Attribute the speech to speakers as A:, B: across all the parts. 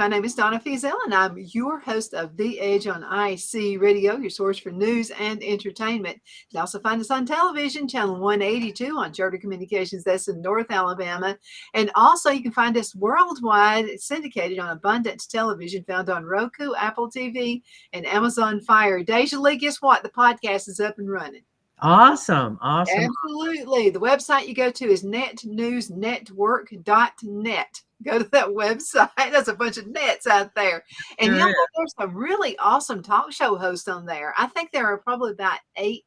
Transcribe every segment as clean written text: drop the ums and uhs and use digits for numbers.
A: My name is Donna Fiesel, and I'm your host of The Edge on IC Radio, your source for news and entertainment. You can also find us on television, channel 182 on Charter Communications, that's in North Alabama. And also you can find us worldwide, syndicated on Abundance Television, found on Roku, Apple TV, and Amazon Fire. DeJoly, guess what? The podcast is up and running.
B: Awesome.
A: Absolutely. The website you go to is netnewsnetwork.net. Go to that website. There's a bunch of nets out there. And you know what? There's some really awesome talk show hosts on there. I think there are probably about 8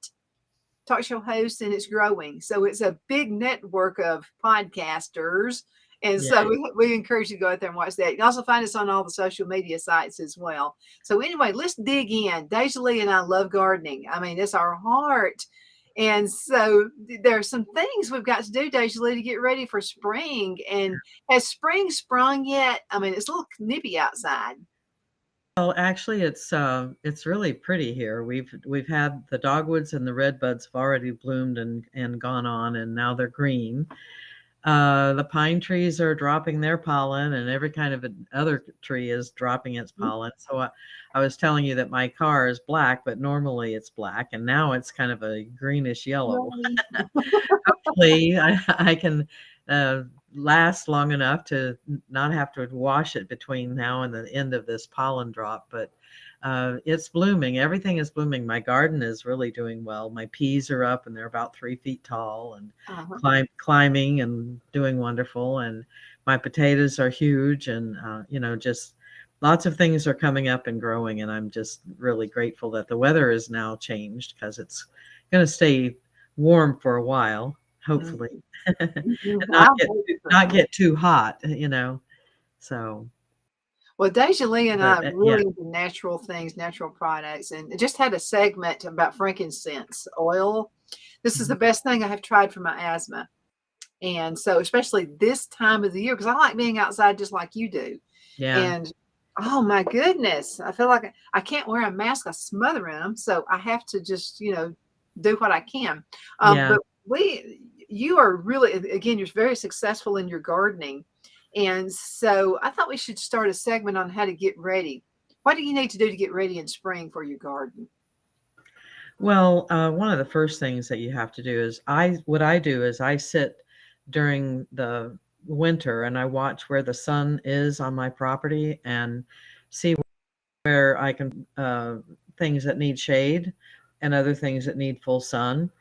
A: talk show hosts, and it's growing. So it's a big network of podcasters. And so we encourage you to go out there and watch that. You can also find us on all the social media sites as well. So anyway, let's dig in. DeJoly and I love gardening. I mean, it's our heart. And so there are some things we've got to do, DeJoly, to get ready for spring. And has spring sprung yet? I mean, it's a little nippy outside.
B: Well, actually, it's really pretty here. We've had the dogwoods and the redbuds have already bloomed and gone on, and now they're green. The pine trees are dropping their pollen, and every kind of other tree is dropping its pollen. So I was telling you that my car is black, but normally it's black, and now it's kind of a greenish yellow. Hopefully, I can last long enough to not have to wash it between now and the end of this pollen drop. But it's blooming. Everything is blooming. My garden is really doing well. My peas are up and they're about 3 feet tall and climbing and doing wonderful. And my potatoes are huge, and just lots of things are coming up and growing. And I'm just really grateful that the weather is now changed, because it's going to stay warm for a while, hopefully, and not get too hot, so.
A: Well, DeJoly and I really into natural things, natural products, and just had a segment about frankincense oil. This is the best thing I have tried for my asthma. And so, especially this time of the year, because I like being outside just like you do.
B: Yeah.
A: And oh my goodness, I feel like I can't wear a mask. I smother in them. So I have to just, do what I can. But you are really, again, you're very successful in your gardening. And so I thought we should start a segment on how to get ready. What do you need to do to get ready in spring for your garden?
B: Well, one of the first things that you have to do is I sit during the winter and I watch where the sun is on my property and see where I can things that need shade and other things that need full sun.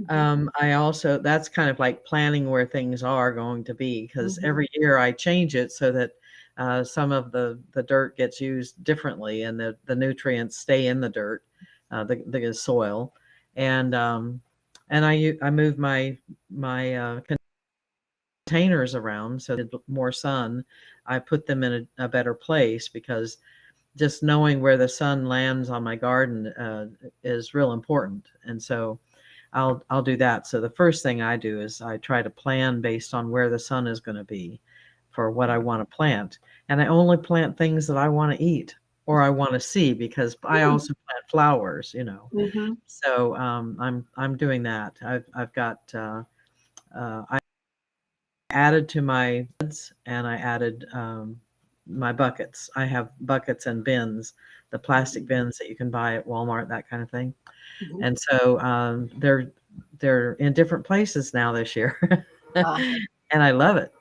B: I also, that's kind of like planning where things are going to be, because every year I change it so that some of the dirt gets used differently and the nutrients stay in the dirt, the soil. And I move my containers around so that more sun, I put them in a better place, because just knowing where the sun lands on my garden is real important. And so I'll do that. So the first thing I do is I try to plan based on where the sun is going to be for what I want to plant. And I only plant things that I want to eat or I want to see, because I also plant flowers, So I'm doing that. I've got I added to my beds, and I added my buckets. I have buckets and bins, the plastic bins that you can buy at Walmart, that kind of thing. And so they're in different places now this year, and I love it.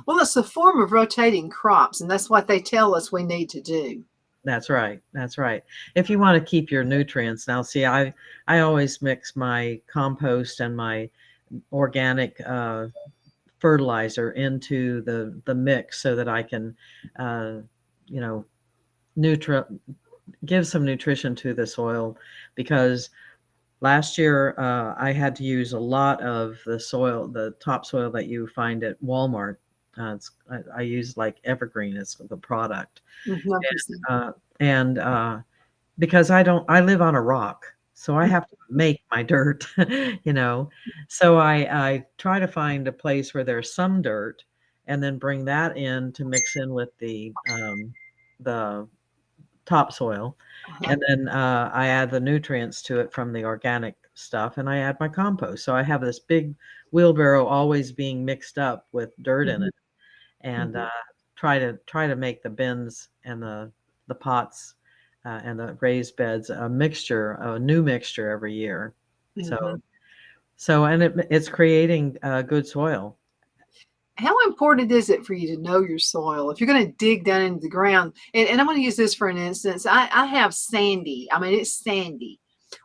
A: Well, it's a form of rotating crops, and that's what they tell us we need to do.
B: That's right. That's right. If you want to keep your nutrients. Now, see, I always mix my compost and my organic fertilizer into the mix so that I can, give some nutrition to the soil, because last year I had to use a lot of the soil, the topsoil that you find at Walmart. I use like Evergreen as the product, and because I live on a rock, so I have to make my dirt, So I try to find a place where there's some dirt, and then bring that in to mix in with the topsoil, and then I add the nutrients to it from the organic stuff, and I add my compost. So I have this big wheelbarrow always being mixed up with dirt in it, and try to make the bins and the pots and the raised beds a new mixture every year. So
A: Mhm.
B: and it's creating good soil.
A: How important is it for you to know your soil? If you're going to dig down into the ground, and I'm going to use this for an instance. I have sandy. I mean, it's sandy.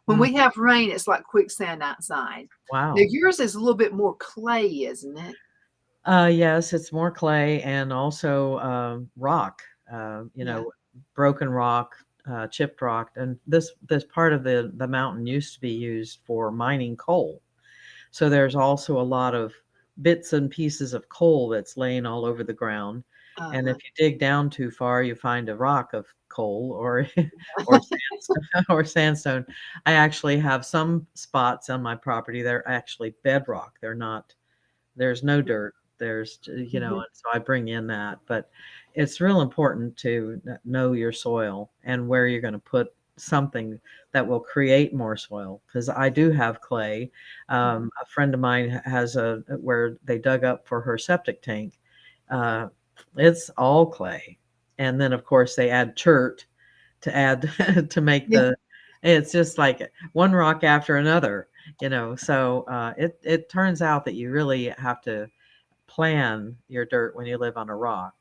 A: When
B: Mm,
A: we have rain, it's like quicksand outside. Now,
B: wow.
A: yours is a little bit more clay, isn't it?
B: Yes, it's more clay and also rock.
A: Yeah.
B: Broken rock, chipped rock, and this part of the mountain used to be used for mining coal. So there's also a lot of bits and pieces of coal that's laying all over the ground. And if
A: Uh-huh.
B: you dig down too far, you find a rock of coal or or sandstone or sandstone. I actually have some spots on my property that are actually bedrock. They're not there's no dirt.
A: Mhm.
B: And so I bring in that. But it's real important to know your soil and where you're going to put something that will create more soil. Because I do have clay.
A: Mhm.
B: A friend of mine has where they dug up for her septic tank. Uh, it's all clay. And then, of course, they add chert to add to make
A: Yeah.
B: it's just like one rock after another, so it turns out that you really have to plan your dirt when you live on a rock.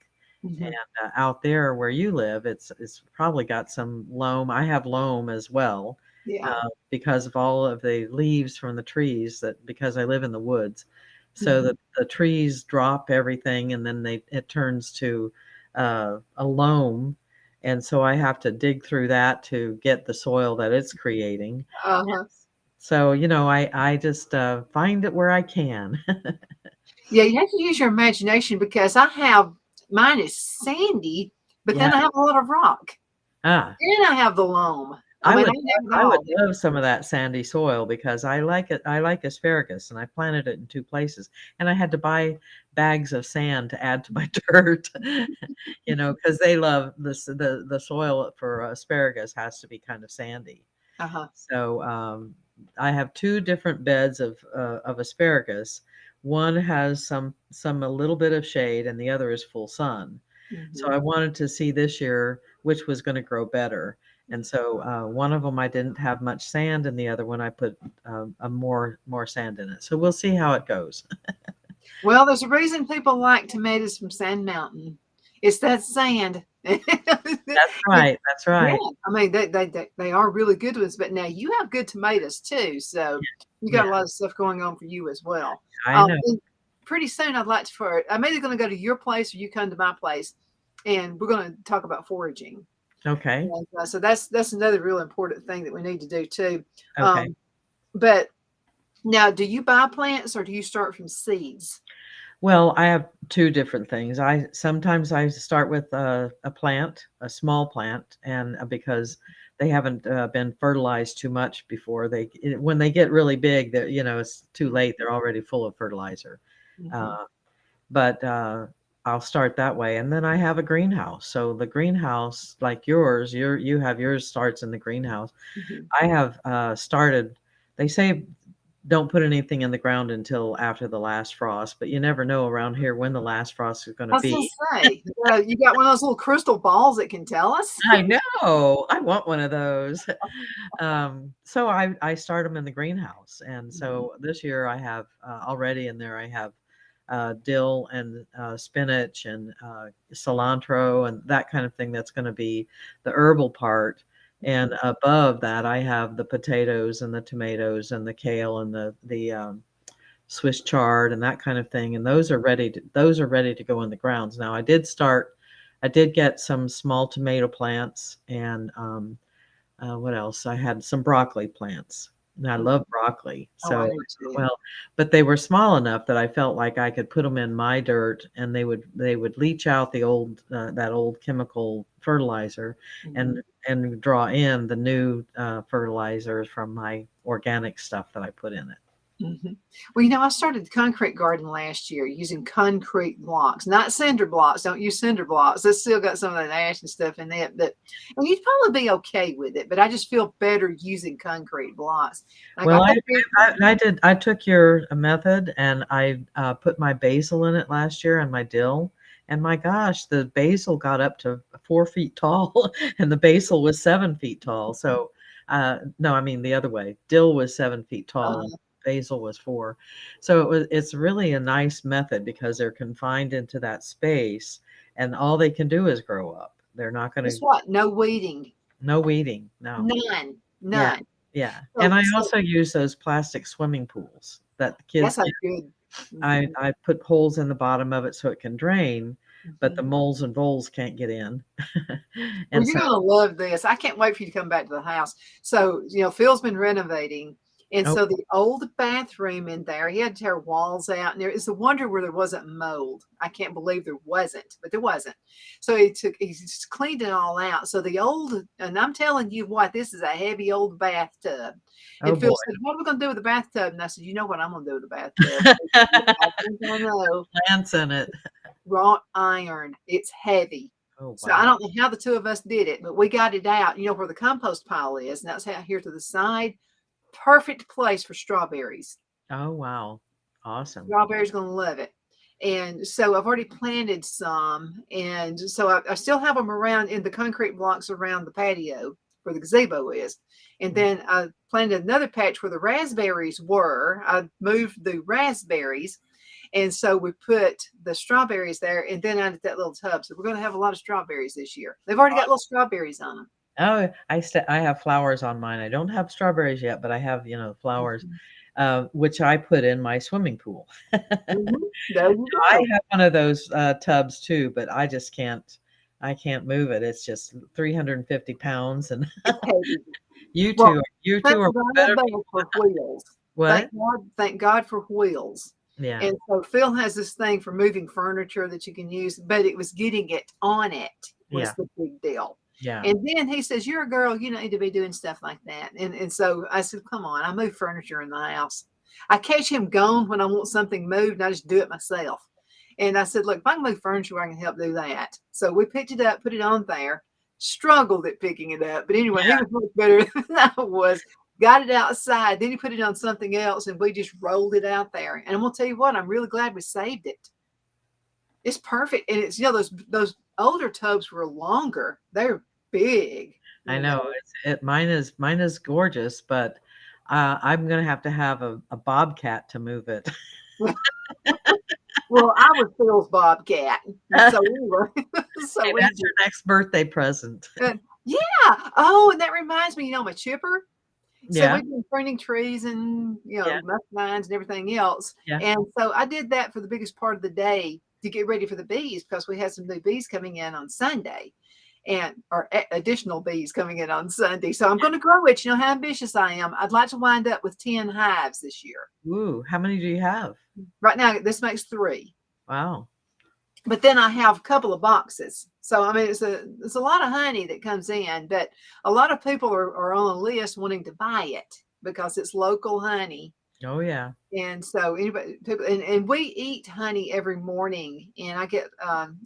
A: Mhm.
B: And out there where you live, it's probably got some loam. I have loam as well,
A: Yeah.
B: because of all of the leaves from the trees, that because I live in the woods, so
A: Mhm.
B: that the trees drop everything, and then it turns to a loam, and so I have to dig through that to get the soil that it's creating.
A: Uh-huh.
B: So I just find it where I can.
A: Yeah, you have to use your imagination because mine is sandy, but
B: Yeah.
A: then I have a lot of rock.
B: Ah.
A: And I have the loam. I
B: I
A: mean, I
B: would
A: have it
B: I would
A: all.
B: love some of that sandy soil because I like it. I like asparagus, and I planted it in 2 places, and I had to buy bags of sand to add to my dirt, because they love the soil for asparagus has to be kind of sandy.
A: Uh-huh.
B: So, I have 2 different beds of asparagus. One has a little bit of shade, and the other is full sun. So
A: Mhm.
B: I wanted to see this year which was gonna grow better. And so, one of them I didn't have much sand, and the other one I put, a more sand in it. So we'll see how it goes.
A: Well, there's a reason people like tomatoes from Sand Mountain. It's that sand.
B: That's
A: But
B: right, that's
A: yeah,
B: right.
A: I mean they are really good ones. But now you have good tomatoes too, so you
B: Yeah,
A: got a lot of stuff going on for you as well.
B: I know.
A: And pretty soon I'd like for I'm either going to go to your place or you come to my place, and we're going to talk about foraging.
B: Okay,
A: And, so that's another real important thing that we need to do too.
B: okay.
A: Um, but now, do you buy plants or do you start from seeds?
B: Well, I have 2 different things. I start with a plant, a small plant, and because they haven't been fertilized too much before, when they get really big, it's too late. They're already full of fertilizer.
A: Mhm,
B: Uh, but I'll start that way, and then I have a greenhouse. So the greenhouse, like yours, you have yours starts in the greenhouse.
A: mhm.
B: I have started. They say don't put anything in the ground until after the last frost, but you never know around here when the last frost is going to
A: I was gonna
B: be.
A: say, you got one of those little crystal balls that can tell us?
B: I know. I want one of those. So I start them in the greenhouse, and
A: Mhm,
B: so this year I have already in there. I have dill and spinach and cilantro and that kind of thing. That's going to be the herbal part. And
A: mhm.
B: above that, I have the potatoes and the tomatoes and the kale and the Swiss chard and that kind of thing. And those are ready to go in the grounds. Now I did get some small tomato plants and what else? I had some broccoli plants. And I
A: Mhm.
B: love broccoli.
A: Oh, I
B: So,
A: do too.
B: well, but they were small enough that I felt like I could put them in my dirt and they would leach out that old chemical fertilizer and
A: Mhm.
B: draw in the new fertilizers from my organic stuff that I put in it.
A: Mhm. Well, I started the concrete garden last year using concrete blocks, not cinder blocks. Don't use cinder blocks. It's still got some of that ash and stuff in it. And you'd probably be okay with it, but I just feel better using concrete blocks. I
B: Well,
A: got that big.
B: I took your method and I put my basil in it last year and my dill, And my gosh, the basil got up to 4 feet tall, and the basil was 7 feet tall. So, no, I mean the other way. Dill was 7 feet tall, and
A: Uh-huh.
B: basil was 4. So it's really a nice method because they're confined into that space, and all they can do is grow up. They're not going
A: Guess
B: to
A: what? No weeding.
B: no weeding, no.
A: None.
B: Yeah,
A: None.
B: yeah. And
A: So,
B: I
A: so
B: also use those plastic swimming pools that the
A: that's
B: kids.
A: a good. Mhm,
B: I put holes in the bottom of it so it can drain, but the
A: mhm.
B: moles and voles can't get in.
A: Well,
B: And
A: you're
B: so
A: gonna love this. I can't wait for you to come back to the house. So, Phil's been renovating, and
B: oh,
A: so the old bathroom in there, he had to tear walls out, and there it's a wonder where there wasn't mold. I can't believe there wasn't, but there wasn't. So he just cleaned it all out. So the old, and I'm telling you what, this is a heavy old bathtub.
B: oh
A: And Phil
B: boy.
A: said, "What are we gonna do with the bathtub?" And I said, "You know what I'm gonna do with the bathtub." I think I know.
B: Plants in it.
A: Wrought iron. It's heavy.
B: Oh,
A: So I
B: wow.
A: don't know how the two of us did it, but we got it out. You know where the compost pile is, and that's out here to the side. Perfect place for strawberries.
B: Oh, wow. Awesome.
A: Strawberries gonna love it. And so I've already planted some, and so I still have them around in the concrete blocks around the patio where the gazebo is. And
B: Mm.
A: then I planted another patch where the raspberries were. I moved the raspberries, and so we put the strawberries there and then out of that little tub. So we're going to have a lot of strawberries this year. They've already got little strawberries on them.
B: Oh, I have flowers on mine. I don't have strawberries yet, but I have, flowers,
A: Mhm.
B: which I put in my swimming pool.
A: Mhm. There you
B: I
A: go.
B: have one of those, tubs too, but I can't move it. It's just 350 pounds, and
A: It's heavy.
B: you
A: Well,
B: 2 you
A: thank
B: 2 are better
A: God for wheels.
B: what?
A: Thank God for wheels.
B: Yeah,
A: And so Phil has this thing for moving furniture that you can use, but it was getting it on it was
B: yeah,
A: the big deal.
B: yeah.
A: And then he says, "You're a girl, you don't need to be doing stuff like that." And so I said, "Come on, I move furniture in the house." I catch him gone when I want something moved, and I just do it myself. And I said, "Look, if I can move furniture, I can help do that." So we picked it up, put it on there, struggled at picking it up. But anyway, he was much better than I was. Got it outside, then he put it on something else, and we just rolled it out there. And I'm gonna tell you what, I'm really glad we saved it. It's perfect, and it's those older tubs were longer. They're big,
B: I
A: you
B: know,
A: know.
B: mine is gorgeous, but, I'm gonna have to have a bobcat to move it.
A: Well, I was Phil's bobcat, and so anyway,
B: Hey,
A: so
B: that's
A: easy.
B: your next birthday present.
A: And yeah. Oh, and that reminds me, my chipper. So
B: Yeah,
A: we've been pruning trees and
B: yeah,
A: muskrats and everything else.
B: yeah.
A: And so I did that for the biggest part of the day to get ready for the bees because we had some new bees coming in on Sunday and or additional bees coming in on Sunday. So I'm going to grow it. You know how ambitious I am. I'd like to wind up with 10 hives this year.
B: Ooh, how many do you have?
A: Right now, this makes 3.
B: Wow.
A: But then I have a couple of boxes. So I mean, it's a lot of honey that comes in, but a lot of people are on a list wanting to buy it because it's local honey.
B: Oh, yeah.
A: And so anybody people and we eat honey every morning, and I get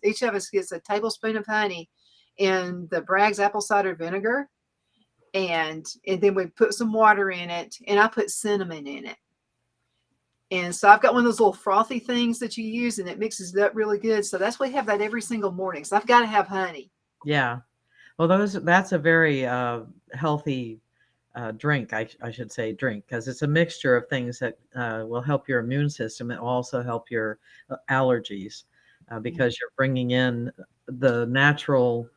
A: each of us gets a tablespoon of honey in the Bragg's apple cider vinegar, and then we put some water in it, and I put cinnamon in it. And so I've got one of those little frothy things that you use, and it mixes it up really good. So that's why we have that every single morning. So I've got to have honey.
B: Yeah. Well, that's a very, healthy, drink, I should say drink, because it's a mixture of things that, will help your immune system. It will also help your, allergies, because you're bringing in the natural,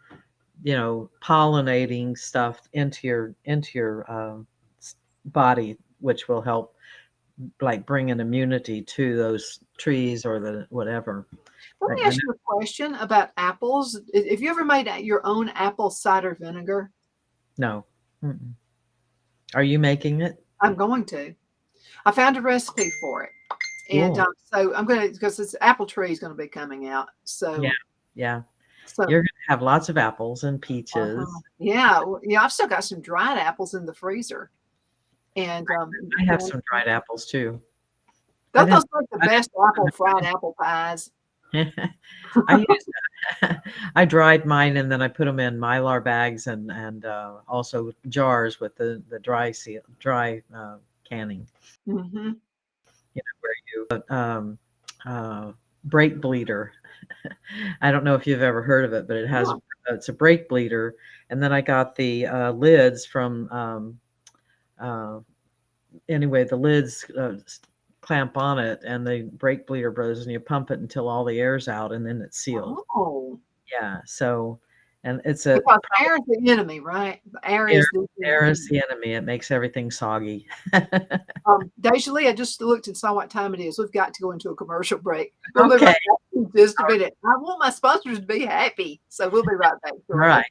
B: pollinating stuff into your, body, which will help, like, bring an immunity to those trees or the whatever.
A: Let me
B: I know
A: ask you a question about apples. Have you ever made your own apple cider vinegar?
B: no. Mm-mm. Are you making it?
A: I'm going to. I found a recipe for it. And
B: Cool.
A: so I'm going to, because this apple tree is going to be coming out.
B: Yeah,
A: So,
B: yeah.
A: so,
B: You're gonna have lots of apples and peaches.
A: yeah, yeah, I've still got some dried apples in the freezer. And
B: I have some dried apples too. I
A: those
B: didn't
A: make the
B: I
A: best fried apple pies.
B: didn't I used I dried mine and then I put them in Mylar bags and also jars with the dry, canning,
A: Hmm.
B: where you, uh, brake bleeder. I don't know if you've ever heard of it, but it's a brake bleeder. And then I got the lids from anyway, the lids clamp on it, and the brake bleeder brothers, and you pump it until all the air's out, and then it's sealed.
A: Oh.
B: Yeah. So, and it's
A: because air is the enemy, right? Air is
B: the enemy. It makes everything soggy.
A: DeJoly, I just looked and saw what time it is. We've got to go into a commercial break. We'll be
B: Okay.
A: right back in just a minute. I want my sponsors to be happy, so we'll be right back.
B: All right.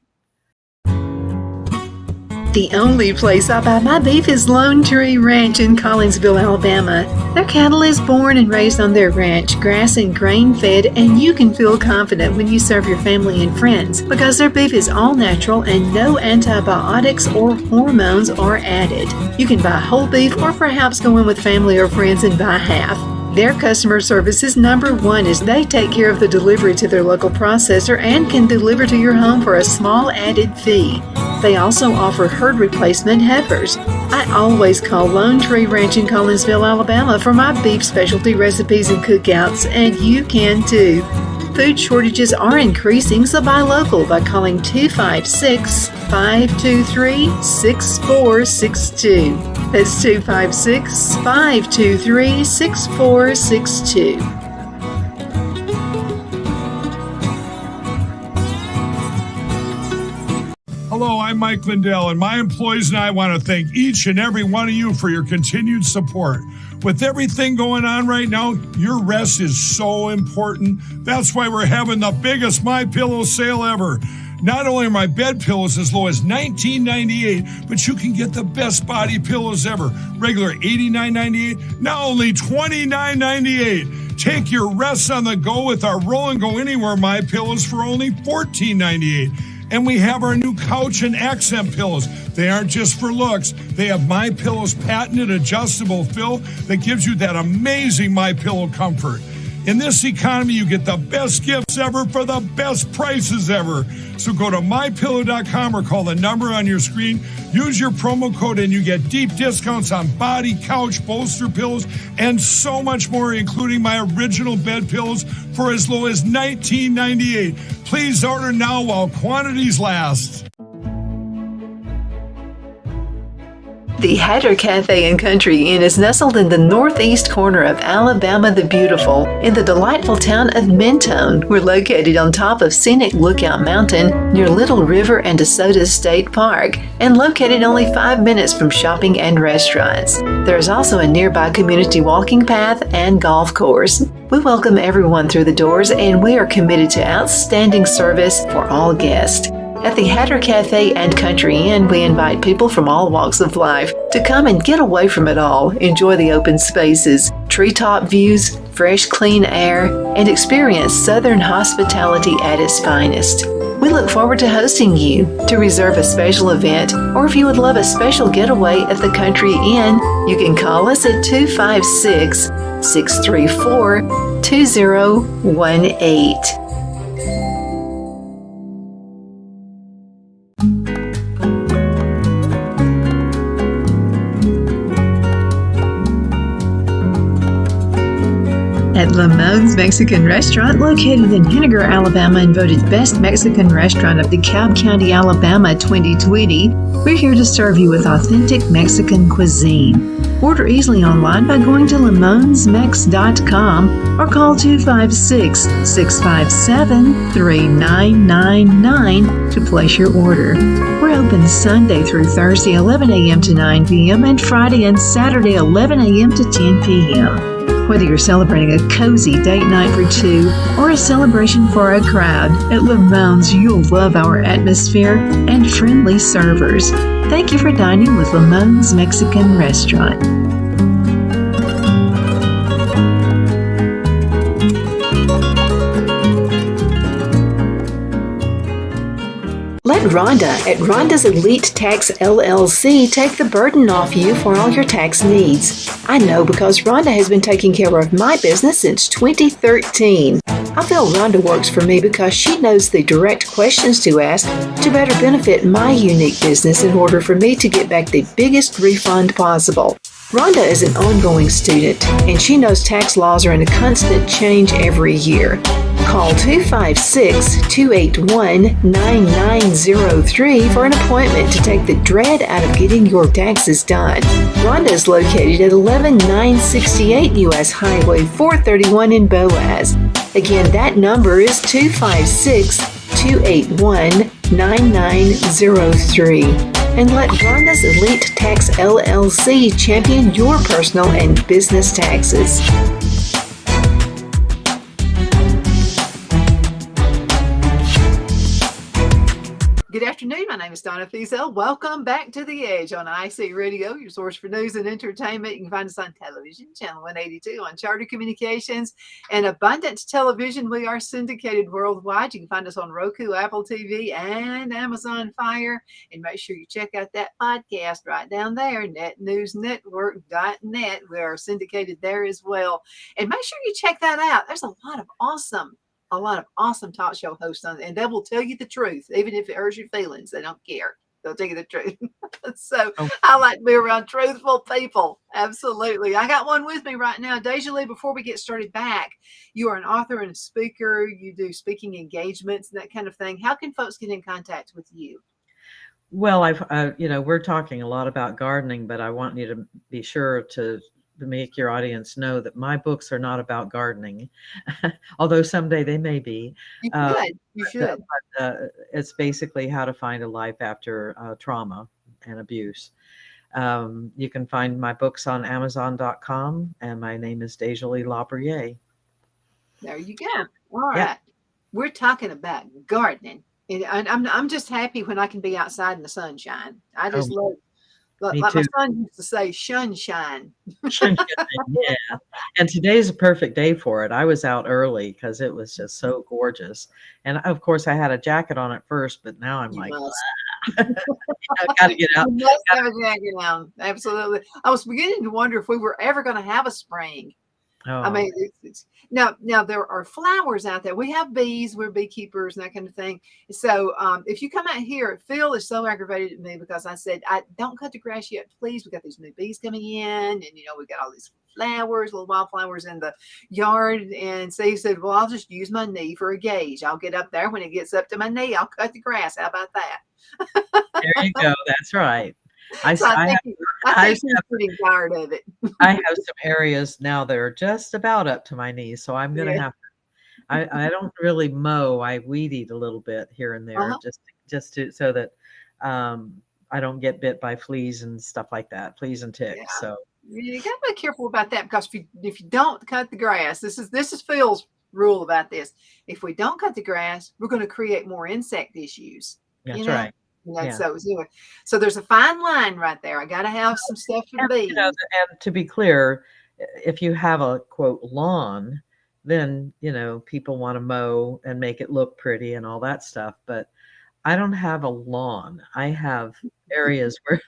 A: The only place I buy my beef is Lone Tree Ranch in Collinsville, Alabama. Their cattle is born and raised on their ranch, grass and grain fed, and you can feel confident when you serve your family and friends because their beef is all natural and no antibiotics or hormones are added. You can buy whole beef or perhaps go in with family or friends and buy half. Their customer service is number one as they take care of the delivery to their local processor and can deliver to your home for a small added fee. They also offer herd replacement heifers. I always call Lone Tree Ranch in Collinsville, Alabama for my beef specialty recipes and cookouts, and you can too. Food shortages are increasing, so buy local by calling 256-523-6462. That's 256-523-6462.
C: Hello, I'm Mike Lindell, and my employees and I want to thank each and every one of you for your continued support. With everything going on right now, your rest is so important. That's why we're having the biggest MyPillow sale ever. Not only are my bed pillows as low as $19.98, but you can get the best body pillows ever. Regular $89.98, now only $29.98. Take your rest on the go with our Roll and Go Anywhere MyPillows for only $14.98. And we have our new couch and accent pillows. They aren't just for looks. They have MyPillow's patented adjustable fill that gives you that amazing MyPillow comfort. In this economy, you get the best gifts ever for the best prices ever. So go to MyPillow.com or call the number on your screen. Use your promo code and you get deep discounts on body, couch, bolster pillows, and so much more, including my original bed pillows for as low as $19.98. Please order now while quantities last.
A: The Hatter Cafe and Country Inn is nestled in the northeast corner of Alabama the Beautiful in the delightful town of Mentone. We're located on top of scenic Lookout Mountain near Little River and DeSoto State Park and located only 5 minutes from shopping and restaurants. There is also a nearby community walking path and golf course. We welcome everyone through the doors and we are committed to outstanding service for all guests. At the Hatter Cafe and Country Inn, we invite people from all walks of life to come and get away from it all, enjoy the open spaces, treetop views, fresh, clean air, and experience Southern hospitality at its finest. We look forward to hosting you. To reserve a special event, or if you would love a special getaway at the Country Inn, you can call us at 256-634-2018. At Lamone's Mexican Restaurant, located in Henniger, Alabama, and voted Best Mexican Restaurant of DeKalb County, Alabama 2020, we're here to serve you with authentic Mexican cuisine. Order easily online by going to lamonsmex.com or call 256-657-3999 to place your order. We're open Sunday through Thursday 11 a.m. to 9 p.m. and Friday and Saturday 11 a.m. to 10 p.m. Whether you're celebrating a cozy date night for two or a celebration for a crowd, at Lamone's you'll love our atmosphere and friendly servers. Thank you for dining with Lamone's Mexican Restaurant. Let Rhonda at Rhonda's Elite Tax LLC take the burden off you for all your tax needs. I know because Rhonda has been taking care of my business since 2013. I feel Rhonda works for me because she knows the direct questions to ask to better benefit my unique business in order for me to get back the biggest refund possible. Rhonda is an ongoing student, and she knows tax laws are in a constant change every year. Call 256-281-9903 for an appointment to take the dread out of getting your taxes done. Rhonda is located at 11968 U.S. Highway 431 in Boaz. Again, that number is 256-281-9903. And let Gardner's Elite Tax LLC champion your personal and business taxes. Good afternoon. My name is Donna Fiesel. Welcome back to The Edge on IC Radio, your source for news and entertainment. You can find us on television, channel 182, on Charter Communications and Abundance Television. We are syndicated worldwide. You can find us on Roku, Apple TV, and Amazon Fire. And make sure you check out that podcast right down there, netnewsnetwork.net. We are syndicated there as well. And make sure you check that out. There's a lot of awesome talk show hosts on, and they will tell you the truth, even if it hurts your feelings. They don't care. They'll tell you the truth. So I like to be around truthful people. Absolutely. I got one with me right now. DeJoly, before we get started back, you are an author and a speaker. You do speaking engagements and that kind of thing. How can folks get in contact with you?
B: Well, we're talking a lot about gardening, but I want you to be sure to make your audience know that my books are not about gardening, although someday they may be.
A: You should.
B: It's basically how to find a life after trauma and abuse. You can find my books on Amazon.com, and my name is DeJoly LaBrier.
A: There you go. All right. Yeah. We're talking about gardening, and I'm just happy when I can be outside in the sunshine. I just love. Like my son used to say, sunshine.
B: Sunshine, yeah. And today's a perfect day for it. I was out early because it was just so gorgeous. And of course, I had a jacket on at first, but now I'm I got to get out.
A: You must have a jacket on. Absolutely. I was beginning to wonder if we were ever going to have a spring. Oh. I mean, now there are flowers out there. We have bees. We're beekeepers and that kind of thing. So if you come out here, Phil is so aggravated at me because I said, I don't cut the grass yet, please. We got these new bees coming in, and we got all these flowers, little wildflowers in the yard. And so he said, well, I'll just use my knee for a gauge. I'll get up there. When it gets up to my knee, I'll cut the grass. How about that?
B: There you go. That's right. I
A: think I'm pretty tired of it.
B: I have some areas now that are just about up to my knees, so I'm going to have to. I don't really mow. I weed eat a little bit here and there, just to so that I don't get bit by fleas and stuff like that, fleas and ticks. Yeah. So
A: you got to be careful about that, because if you don't cut the grass, this is Phil's rule about this. If we don't cut the grass, we're going to create more insect issues.
B: That's right.
A: So there's a fine line right there. I got to have some stuff for bees.
B: And to be clear, if you have a quote lawn, then people want to mow and make it look pretty and all that stuff. But I don't have a lawn. I have areas where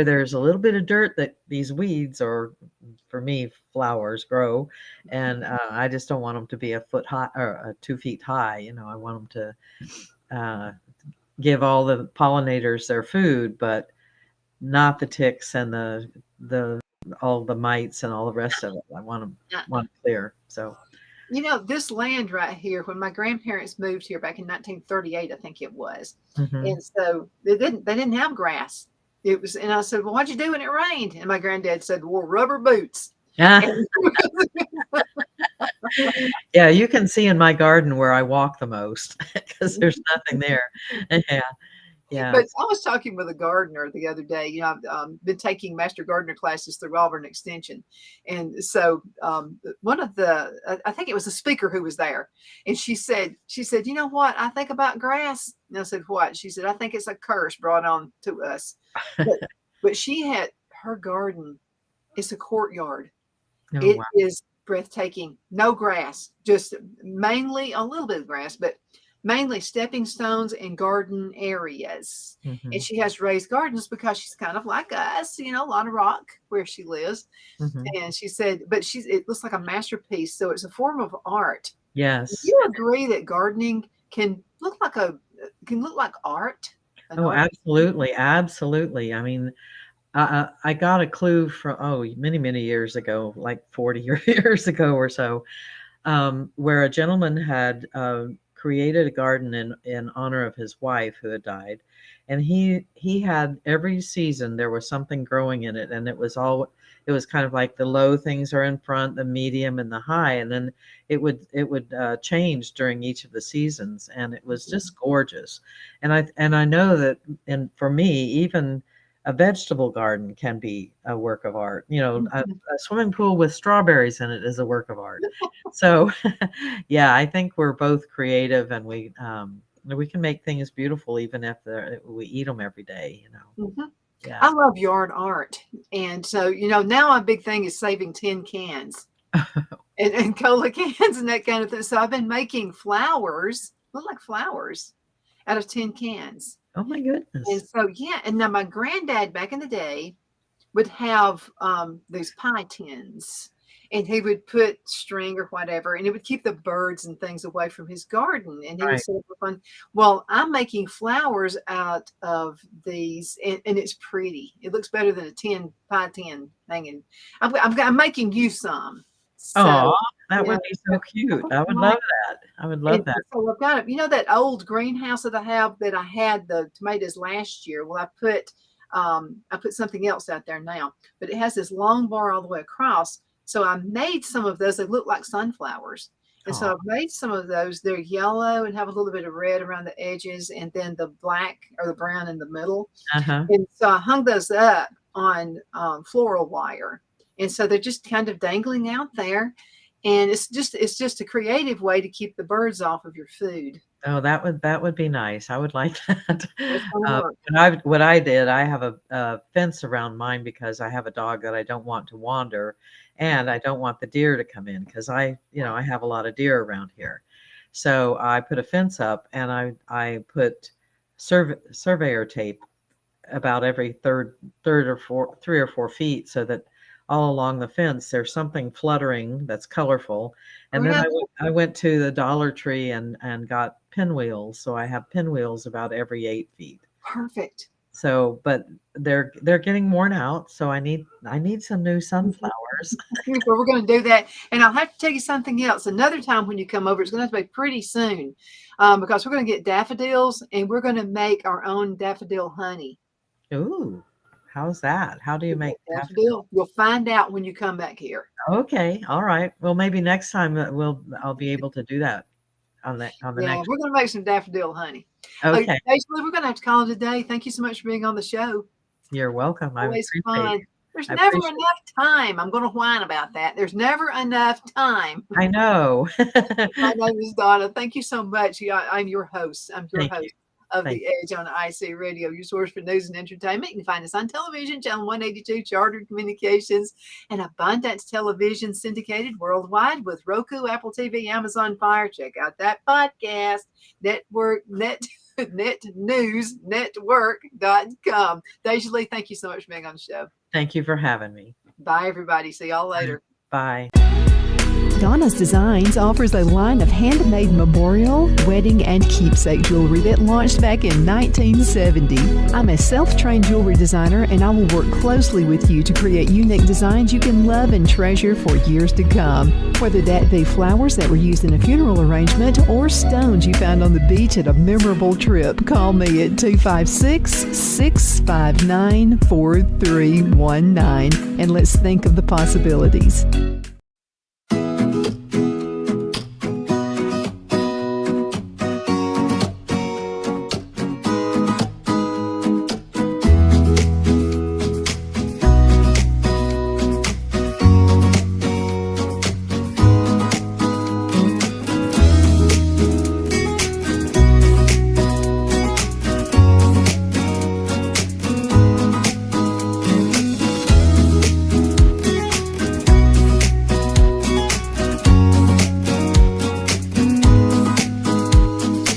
B: there's a little bit of dirt that these weeds, or for me, flowers, grow, and I just don't want them to be a foot high or 2 feet high. I want them to give all the pollinators their food, but not the ticks and the all the mites and all the rest of it. I want them clear. So,
A: this land right here, when my grandparents moved here back in 1938, I think it was, and so they didn't have grass. It was, and I said, well, what'd you do when it rained? And my granddad said, wore rubber boots.
B: Yeah, you can see in my garden where I walk the most because there's nothing there. Yeah.
A: But I was talking with a gardener the other day. I've been taking master gardener classes through Auburn Extension, and so one of I think it was a speaker who was there, and she said, you know what I think about grass? And I said, what? She said, I think it's a curse brought on to us. But she had her garden. It's a courtyard. Oh, it is breathtaking. No grass, just mainly a little bit of grass, but mainly stepping stones and garden areas. And she has raised gardens because she's kind of like us, a lot of rock where she lives. And she said, but it looks like a masterpiece. So it's a form of art.
B: Yes.
A: Do you agree that gardening can look like art?
B: Oh, absolutely. Absolutely. I mean, I got a clue from many many years ago, like 40 years ago or so, where a gentleman had created a garden in honor of his wife who had died, and he had every season there was something growing in it, and it was kind of like the low things are in front, the medium, and the high, and then it would change during each of the seasons, and it was just gorgeous. And I know that, and for me, even a vegetable garden can be a work of art. A swimming pool with strawberries in it is a work of art. So, yeah, I think we're both creative, and we can make things beautiful even if we eat them every day.
A: Mhm.
B: Yeah.
A: I love yard art. And so, now my big thing is saving tin cans and cola cans and that kind of thing. So I've been making flowers, look like flowers, out of tin cans.
B: Oh my
A: And
B: goodness.
A: so, yeah. And now my granddad back in the day would have these pie tins, and he would put string or whatever, and it would keep the birds and things away from his garden. And he would
B: Right.
A: set up a fun. Well, I'm making flowers out of these, and it's pretty. It looks better than a pie tin hanging. I'm making you some. So,
B: Oh, that
A: yeah.
B: would be so cute. I would
A: Right.
B: love that. I would love
A: And
B: that.
A: so I've got that old greenhouse that I have that I had the tomatoes last year. Well, I put something else out there now, but it has this long bar all the way across. So I made some of those. They look like sunflowers. And so
B: Oh,
A: I've made some of those. They're yellow and have a little bit of red around the edges, and then the black or the brown in the middle.
B: uh-huh.
A: And so I hung those up on floral wire. And so they're just kind of dangling out there. And it's just a creative way to keep the birds off of your food.
B: Oh, that would be nice. I would like that.
A: It's gonna work.
B: What I did, I have a fence around mine because I have a dog that I don't want to wander, and I don't want the deer to come in because I have a lot of deer around here. So I put a fence up, and I put surveyor tape about every third or 3 or 4 feet, so that all along the fence there's something fluttering that's colorful.
A: Oh,
B: And then
A: yeah,
B: I went to the Dollar Tree and got pinwheels, so I have pinwheels about every 8 feet.
A: perfect.
B: So, but they're getting worn out, so I need some new sunflowers.
A: Well, we're going to do that. And I'll have to tell you something else. Another time when you come over, it's going to have to be pretty soon, because we're going to get daffodils, and we're going to make our own daffodil honey.
B: Ooh, how's that? How do you make daffodil?
A: Daffodil. You'll find out when you come back here.
B: Okay, all right. Well, maybe next time I'll be able to do that on the
A: Yeah,
B: next.
A: we're going to make some daffodil honey.
B: Okay,
A: Basically, we're going to have to call it a day. Thank you so much for being on the show.
B: you're welcome. I
A: Always
B: appreciate
A: fun.
B: it.
A: There's
B: I
A: never
B: appreciate
A: enough time. I'm going to whine about that. There's never enough time.
B: I know.
A: My name is Donna. Thank you so much. Yeah, I'm your host. I'm your
B: Thank you.
A: host of
B: Thank
A: The Edge on IC Radio, your source for news and entertainment. You can find us on television, channel 182, Chartered Communications, and Abundance Television, syndicated worldwide with Roku, Apple TV, Amazon Fire. Check out that podcast, netnewsnetwork.com. DeJoly, thank you so much for being on the show.
B: Thank you for having me.
A: Bye, everybody. See y'all later.
B: Bye.
D: Donna's Designs offers a line of handmade memorial, wedding, and keepsake jewelry that launched back in 1970. I'm a self-trained jewelry designer, and I will work closely with you to create unique designs you can love and treasure for years to come. Whether that be flowers that were used in a funeral arrangement or stones you found on the beach at a memorable trip, call me at 256-659-4319, and let's think of the possibilities.